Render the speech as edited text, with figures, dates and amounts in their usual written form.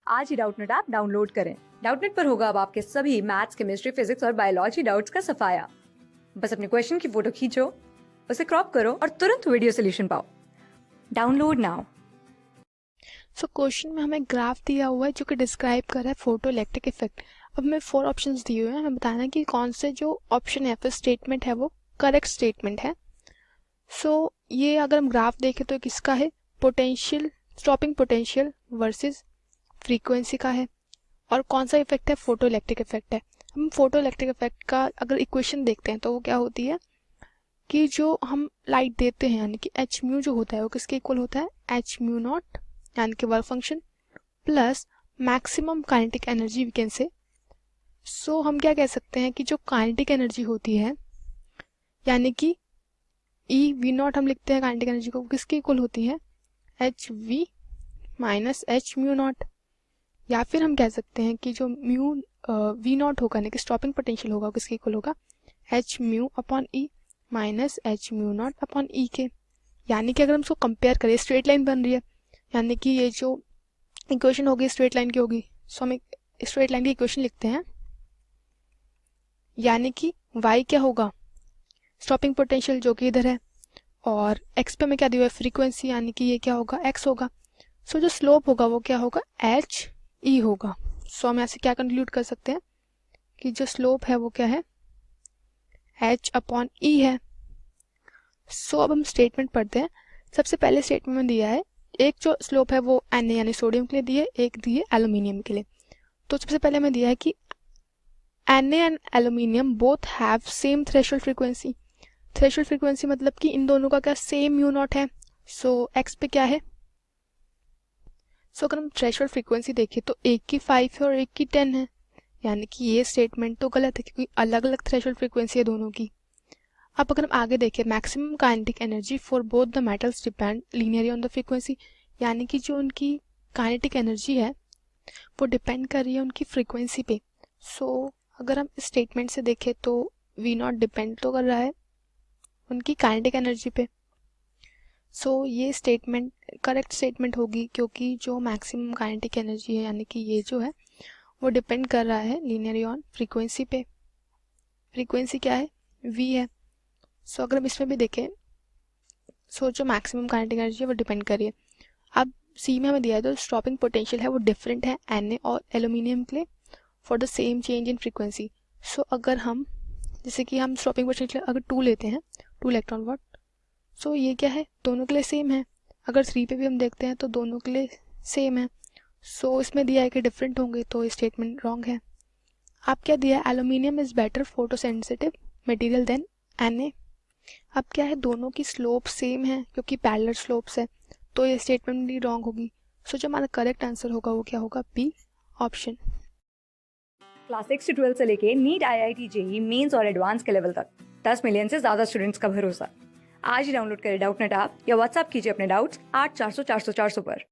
आज ही Doubtnut app download करें। Doubtnut पर होगा अब आपके सभी मैथ्स, केमिस्ट्री, फिजिक्स और बायोलॉजी डाउट्स का सफाया। बस अपने क्वेश्चन की फोटो खींचो, उसे क्रॉप करो और तुरंत वीडियो सोल्यूशन पाओ। Download now. सो क्वेश्चन में हमें ग्राफ दिया हुआ है जो कि डिस्क्राइब कर रहा है फोटो इलेक्ट्रिक इफेक्ट। अब हमें 4 ऑप्शंस दिए हुए हैं, हमें बताना है कि कौन से जो ऑप्शन है फिर स्टेटमेंट है वो करेक्ट स्टेटमेंट है। सो ये अगर हम ग्राफ देखें तो किसका है, potential, stopping potential versus frequency का है, और कौन सा इफेक्ट है, फोटो इलेक्ट्रिक इफेक्ट है। हम फोटो इलेक्ट्रिक इफेक्ट का अगर इक्वेशन देखते हैं तो वो क्या होती है कि जो हम लाइट देते हैं यानी कि एच म्यू जो होता है वो किसके इक्वल होता है, एच म्यू नॉट यानी कि work function plus maximum kinetic energy we can say. So हम क्या कह सकते हैं कि जो काइनेटिक एनर्जी होती है यानी कि ई वी नॉट हम लिखते हैं काइनेटिक एनर्जी को, किसके इक्वल होती है, H we minus H mu not. या फिर हम कह सकते हैं कि जो म्यू वी नॉट होगा यानी कि स्टॉपिंग पोटेंशियल होगा किसके इक्वल होगा, H mu upon E minus H mu not upon E के। यानी कि अगर हम इसको कंपेयर करें, स्ट्रेट लाइन बन रही है यानी कि ये जो इक्वेशन होगी स्ट्रेट लाइन की होगी। सो हम स्ट्रेट लाइन की इक्वेशन लिखते हैं यानी कि y क्या होगा, स्टॉपिंग पोटेंशियल जो कि इधर है, और x पे हमें क्या दिया हुआ है, फ्रीक्वेंसी, यानी कि ये क्या होगा, x होगा। सो जो स्लोप होगा वो क्या होगा, एच ई होगा। सो हम यहाँ से क्या कंक्लूड कर सकते हैं कि जो स्लोप है वो क्या है, एच अपॉन ई है। सो अब हम स्टेटमेंट पढ़ते हैं। सबसे पहले स्टेटमेंट में दिया है एक जो स्लोप है वो Na यानी सोडियम के लिए दी है, एक दी है एल्यूमिनियम के लिए। तो सबसे पहले हमें दिया है कि Na and aluminium both have same threshold frequency. Threshold frequency मतलब कि इन दोनों का क्या सेम म्यू नॉट है। सो एक्स पे क्या है, सो अगर हम थ्रेशोल्ड फ्रीक्वेंसी देखें तो एक की 5 है और एक की 10 है, यानी कि ये स्टेटमेंट तो गलत है क्योंकि अलग अलग थ्रेशोल्ड फ्रीक्वेंसी है दोनों की। अब अगर हम आगे देखें, maximum kinetic energy for both the metals depend linearly on the frequency, यानी कि जो उनकी काइनेटिक एनर्जी है वो डिपेंड कर रही है उनकी फ्रीक्वेंसी पे। सो अगर हम इस स्टेटमेंट से देखें तो वी नॉट डिपेंड तो कर रहा है उनकी काइनेटिक एनर्जी पे। सो ये स्टेटमेंट करेक्ट स्टेटमेंट होगी क्योंकि जो मैक्सिमम काइनेटिक एनर्जी है यानी कि ये जो है वो डिपेंड कर रहा है लीनियरली ऑन फ्रीक्वेंसी पे। फ्रीक्वेंसी क्या है, वी है। सो अगर हम इसमें भी देखें, सो जो मैक्सिमम काइनेटिक एनर्जी है वो डिपेंड कर रही है। अब सी में हमें दिया है तो स्टॉपिंग पोटेंशियल है वो डिफरेंट है Na और एल्यूमिनियम के लिए for the same change in frequency. So अगर हम जैसे कि हम स्टॉपिंग पोटेंशियल अगर 2 लेते हैं, 2 इलेक्ट्रॉन वोल्ट, सो ये क्या है, दोनों के लिए सेम है। अगर 3 पे भी हम देखते हैं तो दोनों के लिए सेम है। सो इसमें दिया है कि डिफरेंट होंगे तो ये स्टेटमेंट रॉन्ग है। अब क्या दिया है, aluminium is better photosensitive material than Na। अब क्या है, दोनों की स्लोप सेम है क्योंकि पैरेलल स्लोप्स है, तो ये स्टेटमेंट भी रॉन्ग होगी। सो जो हमारा करेक्ट आंसर होगा वो क्या होगा, बी ऑप्शन। क्लास 6 से 12 से लेके नीट, IIT, JEE मेंस और एडवांस के लेवल तक 10 मिलियन से ज्यादा स्टूडेंट्स का भरोसा। आज ही डाउनलोड करें डाउटनेट ऐप या व्हाट्सएप कीजिए अपने डाउट्स 8400 400 400 पर।